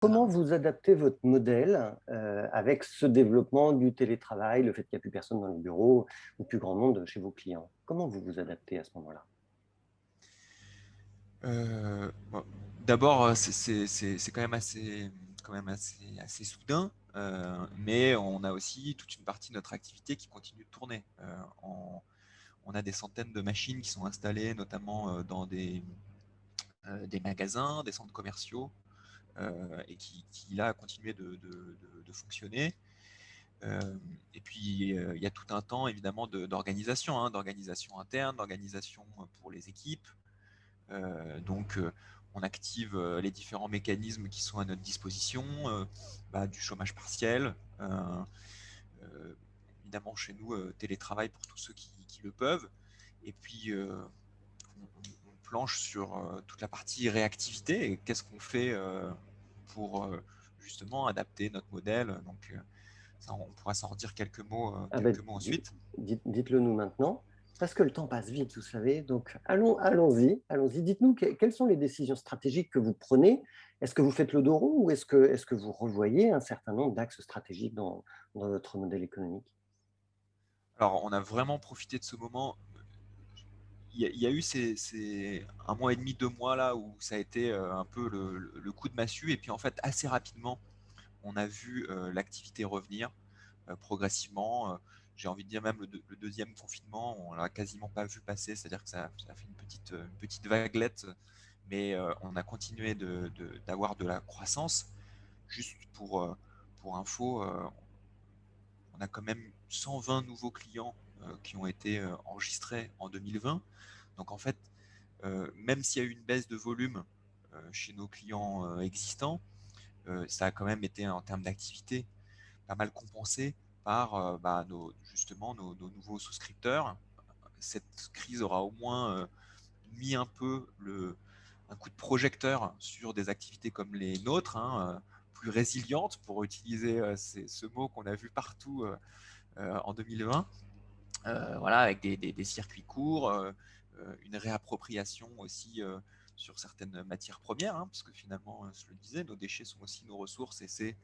Comment vous adaptez votre modèle avec ce développement du télétravail, le fait qu'il n'y a plus personne dans les bureaux ou plus grand monde chez vos clients? Comment vous vous adaptez à ce moment-là? Bon, d'abord, c'est quand même assez soudain, mais on a aussi toute une partie de notre activité qui continue de tourner. On a des centaines de machines qui sont installées, notamment dans des magasins, des centres commerciaux, et qui là continuent de fonctionner. Et puis, il y a tout un temps, évidemment, d'organisation, hein, d'organisation interne, d'organisation pour les équipes. Donc, on active les différents mécanismes qui sont à notre disposition, du chômage partiel, euh, évidemment chez nous, télétravail pour tous ceux qui le peuvent. Et puis, on planche sur toute la partie réactivité et qu'est-ce qu'on fait pour justement adapter notre modèle. Donc, ça, on pourra s'en redire Ah ben, quelques mots ensuite. dites-le nous maintenant, parce que le temps passe vite, vous savez. Donc, allons-y, allons-y. Dites-nous quelles sont les décisions stratégiques que vous prenez. Est-ce que vous faites le dos rond ou est-ce que vous revoyez un certain nombre d'axes stratégiques dans votre modèle économique? Alors, on a vraiment profité de ce moment. Il y a eu un mois et demi, 2 mois là où ça a été un peu le coup de massue. Et puis en fait, assez rapidement, on a vu l'activité revenir progressivement. J'ai envie de dire même le deuxième confinement, on l'a quasiment pas vu passer. C'est-à-dire que ça a fait une petite vaguelette, mais on a continué d'avoir de la croissance. Juste pour info, on a quand même 120 nouveaux clients qui ont été enregistrés en 2020. Donc en fait, même s'il y a eu une baisse de volume chez nos clients existants, ça a quand même été en termes d'activité pas mal compensé par justement nos nouveaux souscripteurs. Cette crise aura au moins mis un peu un coup de projecteur sur des activités comme les nôtres, hein, plus résilientes, pour utiliser ce mot qu'on a vu partout en 2020. Voilà, avec des circuits courts, une réappropriation aussi sur certaines matières premières, hein, parce que finalement, je le disais, nos déchets sont aussi nos ressources et c'est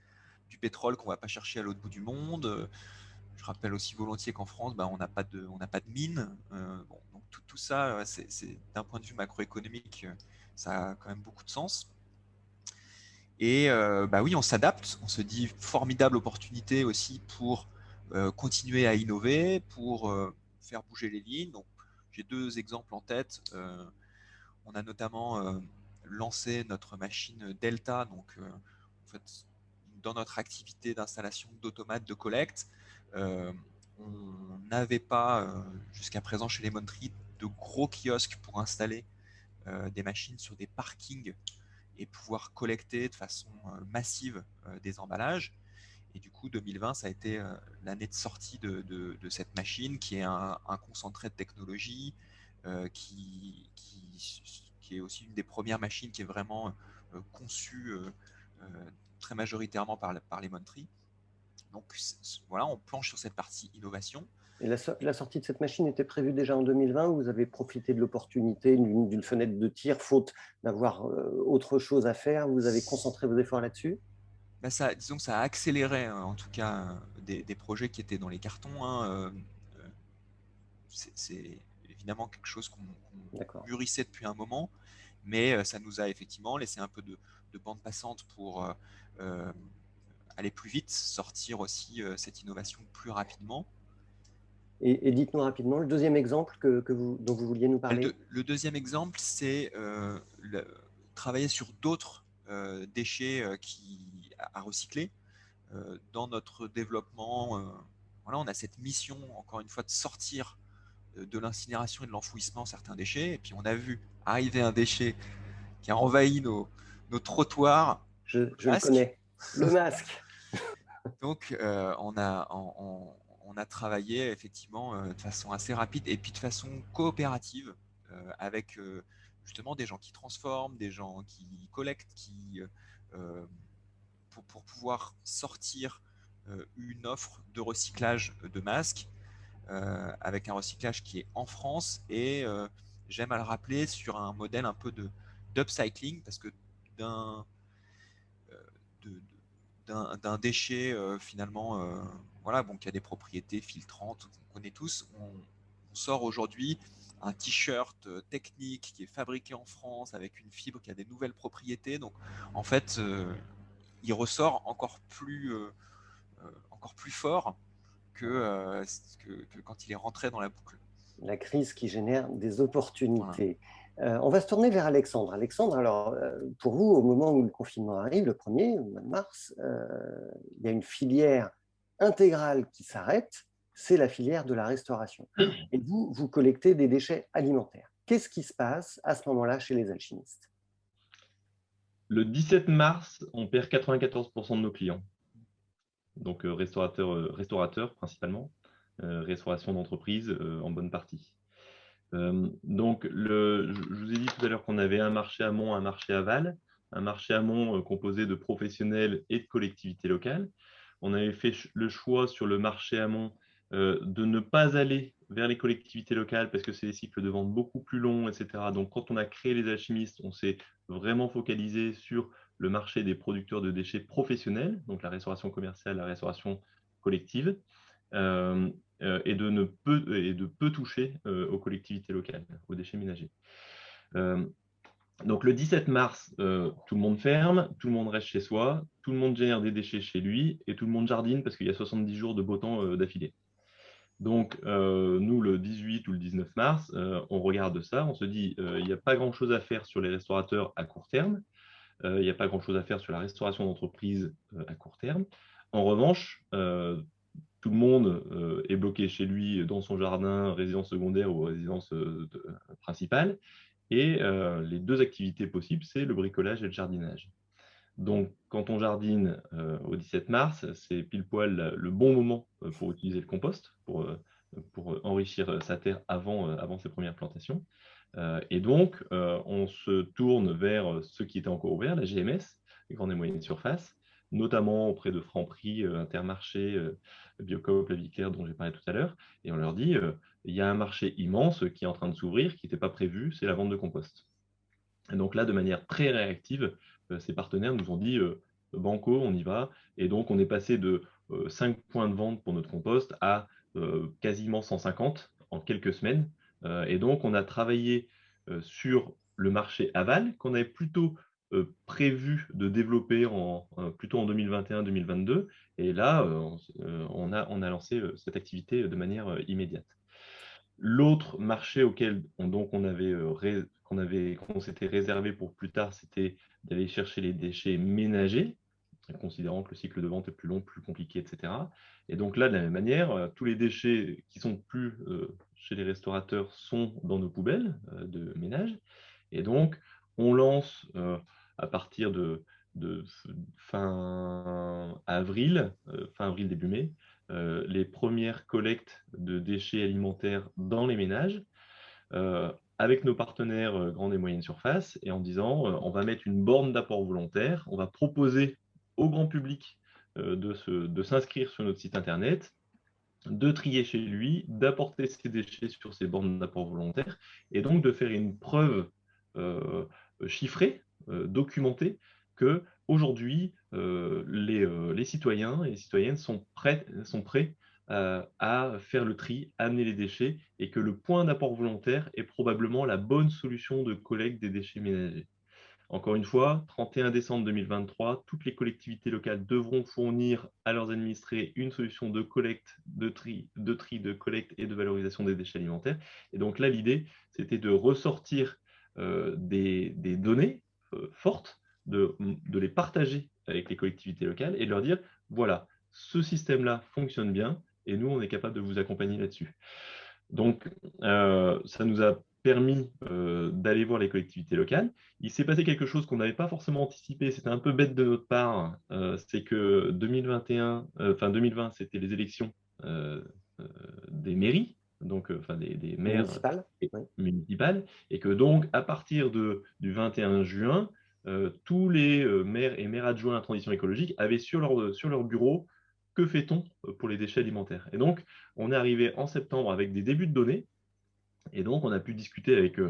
du pétrole qu'on ne va pas chercher à l'autre bout du monde. Je rappelle aussi volontiers qu'en France, on n'a pas de mine. Bon, donc tout ça, c'est d'un point de vue macroéconomique, ça a quand même beaucoup de sens. Et oui, on s'adapte. On se dit formidable opportunité aussi pour continuer à innover, pour faire bouger les lignes. Donc, j'ai deux exemples en tête. On a notamment lancé notre machine Delta. Donc, en fait, dans notre activité d'installation d'automates de collecte, euh, on n'avait pas jusqu'à présent chez Lemon Tree de gros kiosques pour installer des machines sur des parkings et pouvoir collecter de façon massive des emballages. Et du coup, 2020, ça a été l'année de sortie de cette machine qui est un concentré de technologie, qui est aussi une des premières machines qui est vraiment conçue très majoritairement par les Tree. Donc voilà, on planche sur cette partie innovation. Et la sortie de cette machine était prévue déjà en 2020 ou vous avez profité de l'opportunité d'une fenêtre de tir, faute d'avoir autre chose à faire, vous avez concentré vos efforts là-dessus? Disons que ça a accéléré en tout cas des projets qui étaient dans les cartons, hein. C'est évidemment quelque chose qu'on D'accord. mûrissait depuis un moment, mais ça nous a effectivement laissé un peu de bande passante pour euh, aller plus vite, sortir aussi cette innovation plus rapidement. Et dites-nous rapidement le deuxième exemple dont vous vouliez nous parler. Le deuxième exemple, c'est travailler sur d'autres déchets à recycler. Dans notre développement, voilà, on a cette mission, encore une fois, de sortir de l'incinération et de l'enfouissement certains déchets. Et puis on a vu arriver un déchet qui a envahi nos trottoirs, le Je le masque. connais. Le masque. Donc on a travaillé effectivement de façon assez rapide et puis de façon coopérative avec justement des gens qui transforment, des gens qui collectent, pour pouvoir sortir une offre de recyclage de masques avec un recyclage qui est en France et j'aime à le rappeler sur un modèle un peu d'upcycling parce que d'un d'un déchet finalement, voilà, bon, qui a des propriétés filtrantes, qu'on connaît tous. On sort aujourd'hui un t-shirt technique qui est fabriqué en France avec une fibre qui a des nouvelles propriétés. Donc, en fait, il ressort encore plus fort que quand il est rentré dans la boucle. La crise qui génère des Voilà. opportunités. On va se tourner vers Alexandre. Alexandre, alors, pour vous, au moment où le confinement arrive, le 1er, au mois de mars, il y a une filière intégrale qui s'arrête, c'est la filière de la restauration. Et vous, vous collectez des déchets alimentaires. Qu'est-ce qui se passe à ce moment-là chez les alchimistes? Le 17 mars, on perd 94% de nos clients. Donc restaurateurs principalement, restauration d'entreprise en bonne partie. Donc, je vous ai dit tout à l'heure qu'on avait un marché amont, un marché aval. Un marché amont composé de professionnels et de collectivités locales. On avait fait le choix sur le marché amont de ne pas aller vers les collectivités locales parce que c'est des cycles de vente beaucoup plus longs, etc. Donc, quand on a créé les alchimistes, on s'est vraiment focalisé sur le marché des producteurs de déchets professionnels, donc la restauration commerciale, la restauration collective. Et de peu toucher aux collectivités locales, aux déchets ménagers. Donc le 17 mars, tout le monde ferme, tout le monde reste chez soi, tout le monde génère des déchets chez lui et tout le monde jardine parce qu'il y a 70 jours de beau temps d'affilée. Donc nous, le 18 ou le 19 mars, on regarde ça, on se dit il n'y a pas grand-chose à faire sur les restaurateurs à court terme, il n'y a pas grand-chose à faire sur la restauration d'entreprise à court terme. En revanche, tout le monde est bloqué chez lui dans son jardin, résidence secondaire ou résidence principale. Et les deux activités possibles, c'est le bricolage et le jardinage. Donc, quand on jardine au 17 mars, c'est pile poil le bon moment pour utiliser le compost, pour enrichir sa terre avant ses premières plantations. Et donc, on se tourne vers ceux qui étaient encore ouverts, la GMS, les grandes et moyennes surfaces, notamment auprès de Franprix, Intermarché, Biocoop, La Vie Claire, dont j'ai parlé tout à l'heure, et on leur dit il y a un marché immense qui est en train de s'ouvrir, qui n'était pas prévu, c'est la vente de compost. Et donc là, de manière très réactive, ces partenaires nous ont dit banco, on y va. Et donc, on est passé de 5 points de vente pour notre compost à quasiment 150 en quelques semaines. Et donc, on a travaillé sur le marché aval qu'on avait plutôt prévu de développer plutôt en 2021-2022. Et là, on a lancé cette activité de manière immédiate. L'autre marché auquel qu'on s'était réservé pour plus tard, c'était d'aller chercher les déchets ménagers, considérant que le cycle de vente est plus long, plus compliqué, etc. Et donc là, de la même manière, tous les déchets qui sont plus chez les restaurateurs sont dans nos poubelles de ménage. Et donc, on lance à partir de fin avril, début mai, les premières collectes de déchets alimentaires dans les ménages avec nos partenaires grandes et moyennes surfaces et en disant on va mettre une borne d'apport volontaire, on va proposer au grand public de s'inscrire sur notre site internet, de trier chez lui, d'apporter ses déchets sur ces bornes d'apport volontaire et donc de faire une preuve chiffrée, documentée, que aujourd'hui les citoyens et les citoyennes sont prêts à faire le tri, à amener les déchets et que le point d'apport volontaire est probablement la bonne solution de collecte des déchets ménagers. Encore une fois, 31 décembre 2023, toutes les collectivités locales devront fournir à leurs administrés une solution de collecte, de tri, de collecte et de valorisation des déchets alimentaires. Et donc là, l'idée, c'était de ressortir des données fortes, de les partager avec les collectivités locales et de leur dire, voilà, ce système-là fonctionne bien et nous, on est capable de vous accompagner là-dessus. Donc, ça nous a permis d'aller voir les collectivités locales. Il s'est passé quelque chose qu'on n'avait pas forcément anticipé, c'était un peu bête de notre part, c'est que 2020, c'était les élections des mairies, donc des maires Municipal, oui. municipales, et que donc à partir du 21 juin, tous les maires et maires adjoints à la transition écologique avaient sur leur bureau que fait-on pour les déchets alimentaires. Et donc, on est arrivé en septembre avec des débuts de données, et donc on a pu discuter avec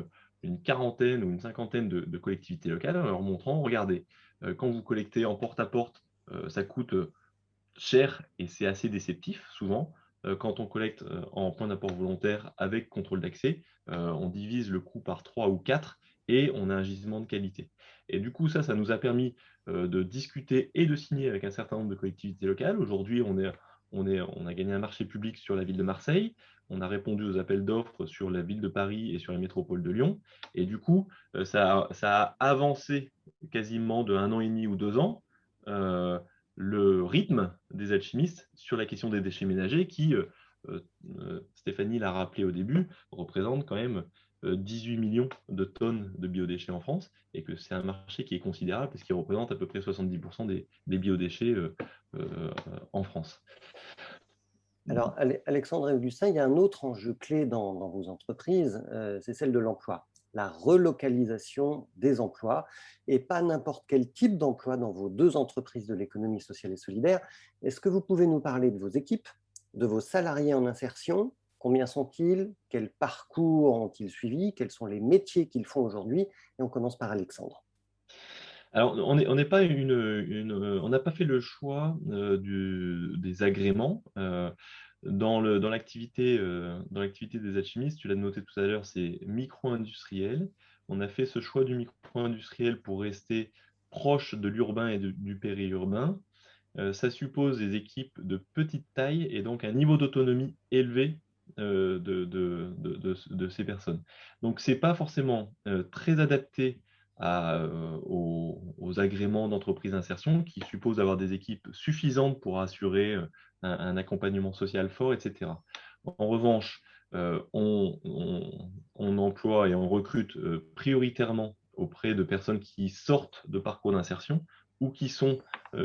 une quarantaine ou une cinquantaine de collectivités locales en leur montrant, regardez, quand vous collectez en porte-à-porte ça coûte cher et c'est assez déceptif souvent. Quand on collecte en point d'apport volontaire avec contrôle d'accès, on divise le coût par 3 ou 4 et on a un gisement de qualité. Et du coup, ça nous a permis de discuter et de signer avec un certain nombre de collectivités locales. Aujourd'hui, on a gagné un marché public sur la ville de Marseille, on a répondu aux appels d'offres sur la ville de Paris et sur la métropole de Lyon. Et du coup, ça a avancé quasiment de 1 an et demi ou 2 ans. Le rythme des alchimistes sur la question des déchets ménagers qui, Stéphanie l'a rappelé au début, représente quand même 18 millions de tonnes de biodéchets en France et que c'est un marché qui est considérable parce qu'il représente à peu près 70% des biodéchets en France. Alors, Alexandre et Augustin, il y a un autre enjeu clé dans vos entreprises, c'est celle de l'emploi, la relocalisation des emplois, et pas n'importe quel type d'emploi dans vos deux entreprises de l'économie sociale et solidaire. Est-ce que vous pouvez nous parler de vos équipes, de vos salariés en insertion? Combien sont-ils? Quel parcours ont-ils suivi? Quels sont les métiers qu'ils font aujourd'hui? Et on commence par Alexandre. Alors, on n'a pas fait le choix des agréments. Dans l'activité des alchimistes, tu l'as noté tout à l'heure, c'est micro-industriel. On a fait ce choix du micro-industriel pour rester proche de l'urbain et du périurbain. Ça suppose des équipes de petite taille et donc un niveau d'autonomie élevé de ces personnes. Donc, ce n'est pas forcément très adapté aux agréments d'entreprise d'insertion qui supposent d'avoir des équipes suffisantes pour assurer un accompagnement social fort, etc. En revanche, on emploie et on recrute prioritairement auprès de personnes qui sortent de parcours d'insertion ou qui sont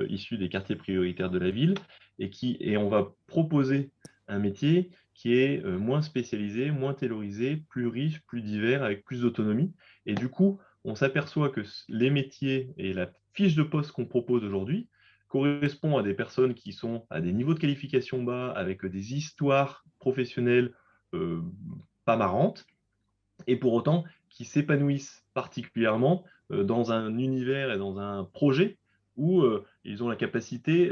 issus des quartiers prioritaires de la ville et on va proposer un métier qui est moins spécialisé, moins taylorisé, plus riche, plus divers, avec plus d'autonomie. Et du coup, on s'aperçoit que les métiers et la fiche de poste qu'on propose aujourd'hui correspond à des personnes qui sont à des niveaux de qualification bas, avec des histoires professionnelles euh, pas marrantes, et pour autant qui s'épanouissent particulièrement dans un univers et dans un projet où ils ont la capacité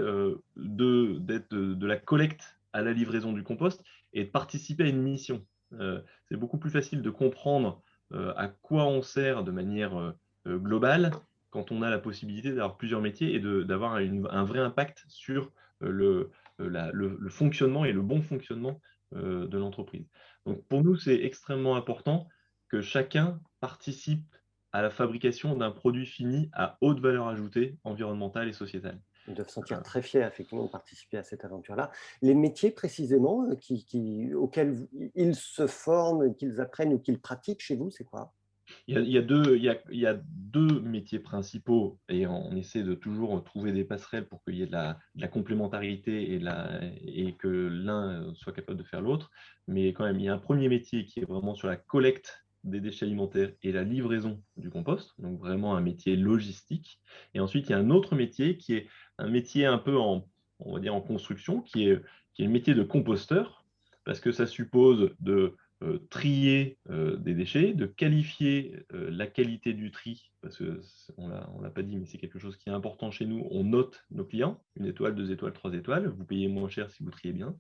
d'être de la collecte à la livraison du compost et de participer à une mission. C'est beaucoup plus facile de comprendre à quoi on sert de manière globale quand on a la possibilité d'avoir plusieurs métiers et d'avoir un vrai impact sur le fonctionnement et le bon fonctionnement de l'entreprise. Donc pour nous, c'est extrêmement important que chacun participe à la fabrication d'un produit fini à haute valeur ajoutée environnementale et sociétale. Ils doivent se sentir très fiers, effectivement, de participer à cette aventure-là. Les métiers, précisément, auxquels ils se forment, qu'ils apprennent ou qu'ils pratiquent chez vous, c'est quoi? Il y a deux métiers principaux et on essaie de toujours trouver des passerelles pour qu'il y ait de la complémentarité et que l'un soit capable de faire l'autre. Mais quand même, il y a un premier métier qui est vraiment sur la collecte des déchets alimentaires et la livraison du compost, donc vraiment un métier logistique. Et ensuite, il y a un autre métier qui est un métier un peu on va dire en construction, qui est le métier de composteur, parce que ça suppose de trier des déchets, de qualifier la qualité du tri, parce qu'on ne l'a pas dit, mais c'est quelque chose qui est important chez nous. On note nos clients, 1 étoile, 2 étoiles, 3 étoiles. Vous payez moins cher si vous triez bien.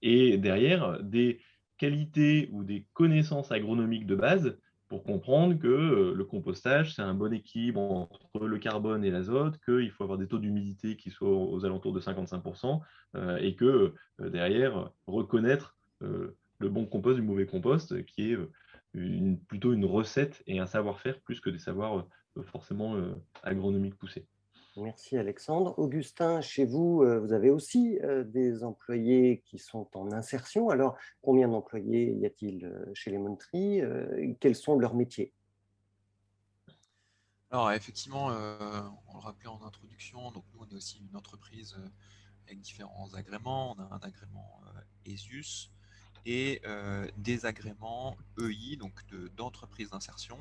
Et derrière, des qualités ou des connaissances agronomiques de base pour comprendre que le compostage, c'est un bon équilibre entre le carbone et l'azote, qu'il faut avoir des taux d'humidité qui soient aux alentours de 55%, et que derrière, reconnaître le bon compost du mauvais compost, qui est plutôt une recette et un savoir-faire plus que des savoirs forcément agronomiques poussés. Merci Alexandre. Augustin, chez vous, vous avez aussi des employés qui sont en insertion. Alors, combien d'employés y a-t-il chez les Montry? Quels sont leurs métiers? Alors effectivement, on le rappelait en introduction, donc nous on est aussi une entreprise avec différents agréments. On a un agrément ESUS et des agréments EI, donc d'entreprise d'insertion.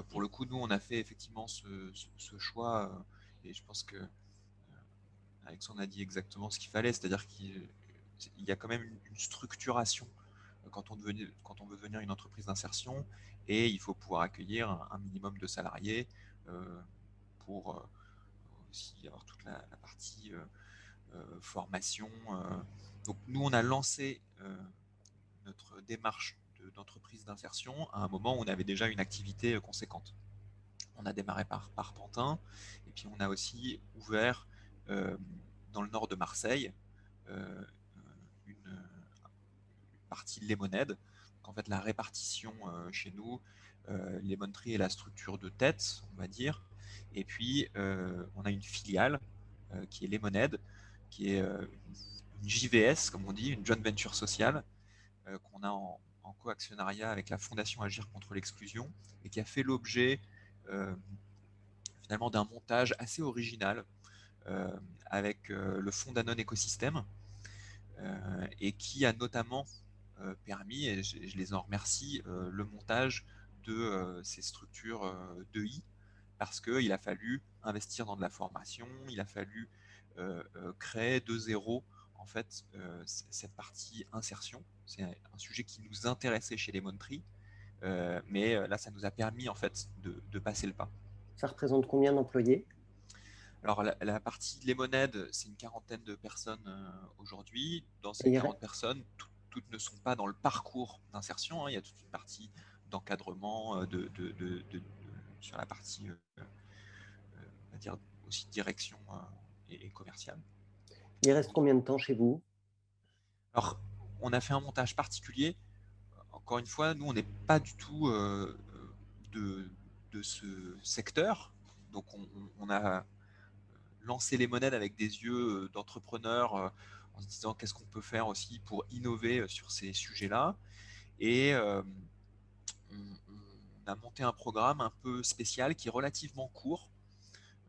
Pour le coup, nous on a fait effectivement ce choix et je pense que Alexandre a dit exactement ce qu'il fallait, c'est-à-dire qu'il y a quand même une structuration quand on veut devenir une entreprise d'insertion et il faut pouvoir accueillir un minimum de salariés pour aussi avoir toute la partie formation. Donc nous, on a lancé notre démarche d'entreprise d'insertion à un moment où on avait déjà une activité conséquente. On a démarré par Pantin, et puis on a aussi ouvert dans le nord de Marseille une partie Lemonade. Donc en fait, la répartition chez nous, Lemon Tree est la structure de tête, on va dire, et puis on a une filiale qui est Lemonade, qui est une JVS, comme on dit, une joint venture sociale, qu'on a en co-actionnariat avec la Fondation Agir contre l'exclusion, et qui a fait l'objet finalement d'un montage assez original avec le fonds Danone Écosystème, et qui a notamment permis, et je les en remercie, le montage de ces structures d'EI, parce qu'il a fallu investir dans de la formation, il a fallu créer de zéro en fait cette partie insertion. C'est un sujet qui nous intéressait chez Lemon Tree, mais là ça nous a permis en fait de passer le pas. Ça représente combien d'employés? Alors la partie Lemonade, c'est une quarantaine de personnes aujourd'hui. Dans Et ces 40 personnes, toutes ne sont pas dans le parcours d'insertion, hein. Il y a toute une partie d'encadrement, sur la partie, on va dire aussi direction et commerciale. il reste combien de temps chez vous? Alors, on a fait un montage particulier. Encore une fois, nous, on n'est pas du tout de ce secteur. Donc, on a lancé Lemonade avec des yeux d'entrepreneurs, en se disant qu'est-ce qu'on peut faire aussi pour innover sur ces sujets-là. Et on a monté un programme un peu spécial qui est relativement court.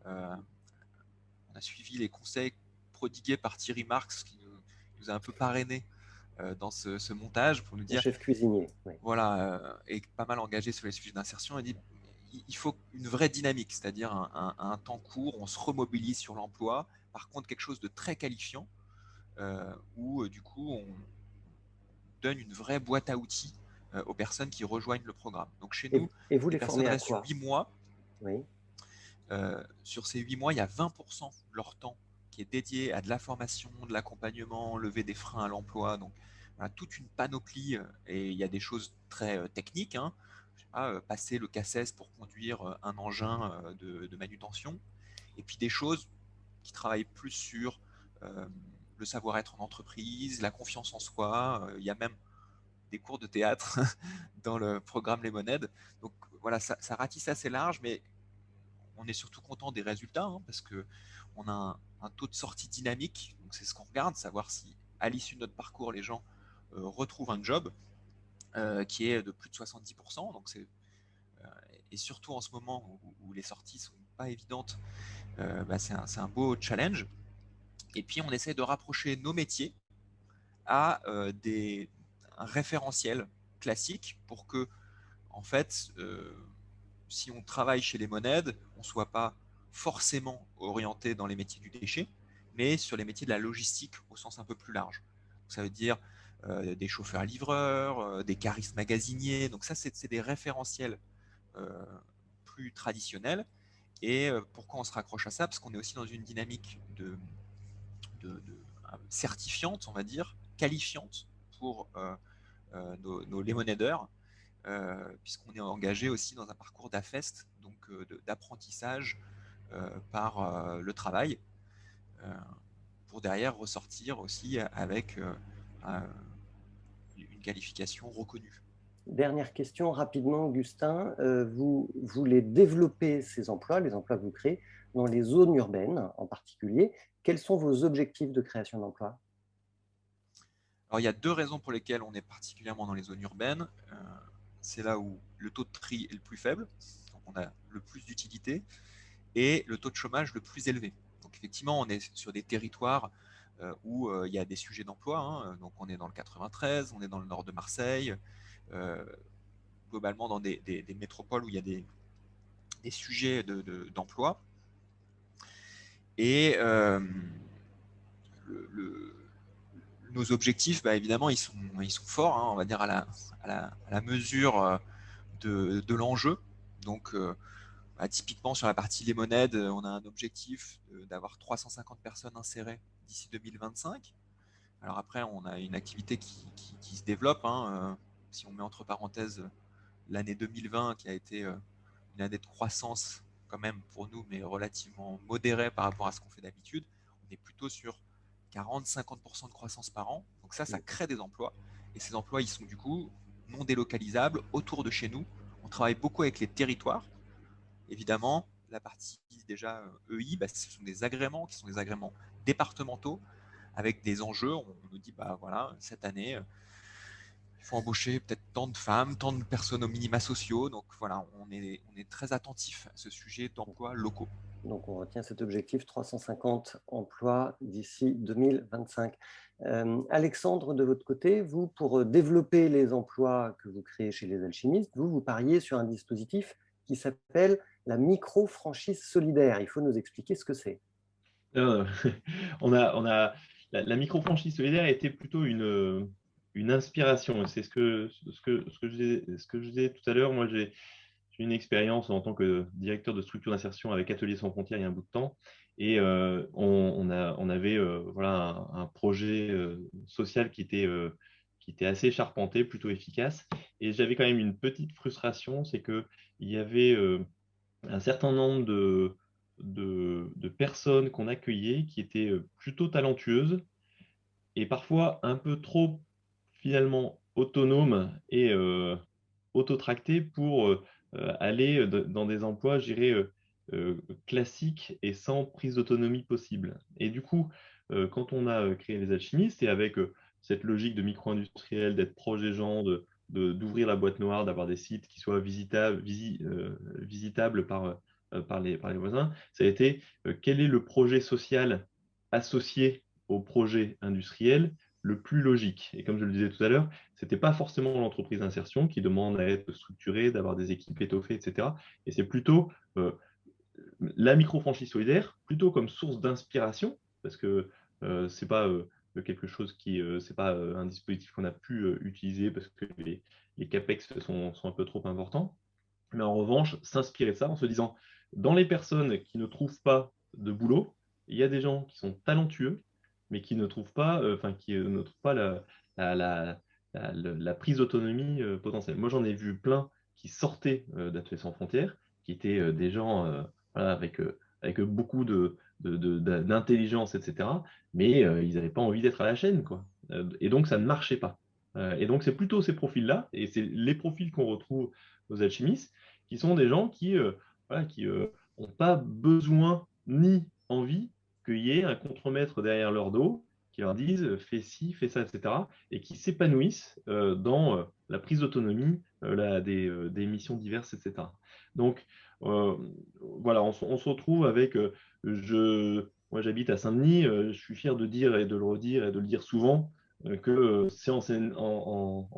On a suivi les conseils prodigués par Thierry Marx, qui nous a un peu parrainé dans ce montage pour nous dire, chef cuisinier, oui. Voilà, et pas mal engagé sur les sujets d'insertion. Il dit il faut une vraie dynamique, c'est-à-dire un temps court, on se remobilise sur l'emploi. Par contre, quelque chose de très qualifiant, où du coup on donne une vraie boîte à outils aux personnes qui rejoignent le programme. Donc chez nous, et vous les les personnes formez à restent quoi? 8 mois. Oui. Sur ces 8 mois, il y a 20% de leur temps qui est dédié à de la formation, de l'accompagnement, lever des freins à l'emploi. Donc, voilà, toute une panoplie. Et il y a des choses très techniques, hein. Je sais pas, passer le CACES pour conduire un engin de manutention. Et puis des choses qui travaillent plus sur le savoir-être en entreprise, la confiance en soi. Il y a même des cours de théâtre dans le programme Lemonade. Donc voilà, ça ratisse assez large, mais on est surtout content des résultats, hein, parce qu'on a un taux de sortie dynamique. Donc c'est ce qu'on regarde, savoir si à l'issue de notre parcours, les gens retrouvent un job qui est de plus de 70%. Donc et surtout en ce moment où les sorties sont pas évidentes, c'est un beau challenge. Et puis on essaie de rapprocher nos métiers à un référentiel classique pour que, en fait, si on travaille chez Lemonade, on ne soit pas forcément orienté dans les métiers du déchet, mais sur les métiers de la logistique au sens un peu plus large. Ça veut dire des chauffeurs-livreurs, des caristes magasiniers. Donc ça, c'est des référentiels plus traditionnels. Et pourquoi on se raccroche à ça? Parce qu'on est aussi dans une dynamique certifiante, on va dire, qualifiante pour nos lemonadeurs, puisqu'on est engagé aussi dans un parcours d'AFEST, donc d'apprentissage par le travail, pour derrière ressortir aussi avec une qualification reconnue. Dernière question, rapidement, Augustin. Vous voulez développer ces emplois, les emplois que vous créez, dans les zones urbaines en particulier. Quels sont vos objectifs de création d'emplois? Alors, il y a deux raisons pour lesquelles on est particulièrement dans les zones urbaines. C'est là où le taux de tri est le plus faible, donc on a le plus d'utilité, et le taux de chômage le plus élevé. Donc effectivement, on est sur des territoires où il y a des sujets d'emploi, hein. Donc on est dans le 93, on est dans le nord de Marseille, globalement dans des métropoles où il y a des sujets d'emploi. Et nos objectifs, évidemment, ils sont forts, hein, on va dire à la mesure de l'enjeu. Donc Typiquement, sur la partie Lemonade, on a un objectif d'avoir 350 personnes insérées d'ici 2025. Alors après, on a une activité qui se développe. Si on met entre parenthèses l'année 2020, qui a été une année de croissance quand même pour nous, mais relativement modérée par rapport à ce qu'on fait d'habitude, on est plutôt sur 40-50% de croissance par an. Donc ça crée des emplois. Et ces emplois, ils sont du coup non délocalisables autour de chez nous. On travaille beaucoup avec les territoires. Évidemment, la partie déjà EI, ce sont des agréments qui sont des agréments départementaux avec des enjeux. On nous dit, voilà, cette année, il faut embaucher peut-être tant de femmes, tant de personnes aux minima sociaux. Donc voilà, on est très attentif à ce sujet d'emplois locaux. Donc on retient cet objectif 350 emplois d'ici 2025. Alexandre, de votre côté, vous, pour développer les emplois que vous créez chez les alchimistes, vous pariez sur un dispositif qui s'appelle la micro-franchise solidaire. Il faut nous expliquer ce que c'est. La micro-franchise solidaire était plutôt une inspiration. C'est ce que je disais tout à l'heure. Moi, j'ai une expérience en tant que directeur de structure d'insertion avec Ateliers sans frontières il y a un bout de temps. Et on avait voilà, un projet social qui était assez charpenté, plutôt efficace. Et j'avais quand même une petite frustration, c'est qu'il y avait un certain nombre de personnes qu'on accueillait qui étaient plutôt talentueuses et parfois un peu trop finalement autonomes et autotractées pour aller dans des emplois, je dirais, classiques et sans prise d'autonomie possible. Et du coup, quand on a créé les alchimistes et avec cette logique de micro-industriel, d'être proche des gens, d'ouvrir la boîte noire, d'avoir des sites qui soient visitables par les voisins, ça a été quel est le projet social associé au projet industriel le plus logique. Et comme je le disais tout à l'heure, ce n'était pas forcément l'entreprise d'insertion qui demande à être structurée, d'avoir des équipes étoffées, etc. Et c'est plutôt la micro-franchise solidaire, plutôt comme source d'inspiration, parce que ce n'est pas quelque chose c'est pas un dispositif qu'on a pu utiliser parce que les CAPEX sont un peu trop importants. Mais en revanche, s'inspirer de ça en se disant, dans les personnes qui ne trouvent pas de boulot, il y a des gens qui sont talentueux, mais qui ne trouvent pas, ne trouvent pas la prise d'autonomie potentielle. Moi, j'en ai vu plein qui sortaient d'Ateliers sans frontières, qui étaient des gens voilà, avec beaucoup d'intelligence, etc. Mais ils n'avaient pas envie d'être à la chaîne, quoi. Et donc, ça ne marchait pas. Et donc, c'est plutôt ces profils-là, et c'est les profils qu'on retrouve aux alchimistes, qui sont des gens qui voilà, qui n'ont pas besoin ni envie qu'il y ait un contremaître derrière leur dos qui leur dise fais ci, fais ça, etc. et qui s'épanouissent dans la prise d'autonomie des missions diverses, etc. Donc, voilà, on se retrouve avec moi, j'habite à Saint-Denis, je suis fier de dire et de le redire et de le dire souvent que c'est en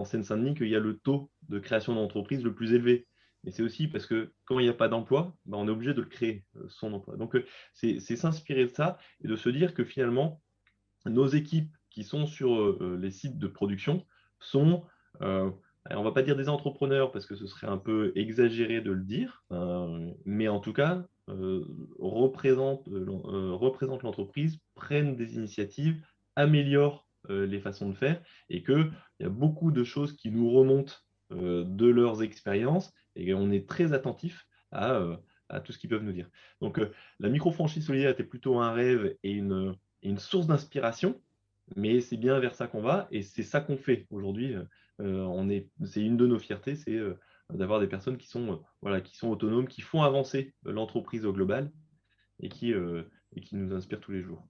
Seine-Saint-Denis qu'il y a le taux de création d'entreprises le plus élevé. Mais c'est aussi parce que quand il n'y a pas d'emploi, on est obligé de le créer, son emploi. Donc, c'est s'inspirer de ça et de se dire que finalement, nos équipes qui sont sur les sites de production sont, on ne va pas dire des entrepreneurs parce que ce serait un peu exagéré de le dire, mais en tout cas, représentent l'entreprise, prennent des initiatives, améliorent les façons de faire et qu'il y a beaucoup de choses qui nous remontent de leurs expériences et on est très attentif à tout ce qu'ils peuvent nous dire. Donc, la micro-franchise solidaire était plutôt un rêve et une source d'inspiration, mais c'est bien vers ça qu'on va et c'est ça qu'on fait aujourd'hui. C'est une de nos fiertés, c'est d'avoir des personnes voilà, qui sont autonomes, qui font avancer l'entreprise au global et qui nous inspirent tous les jours.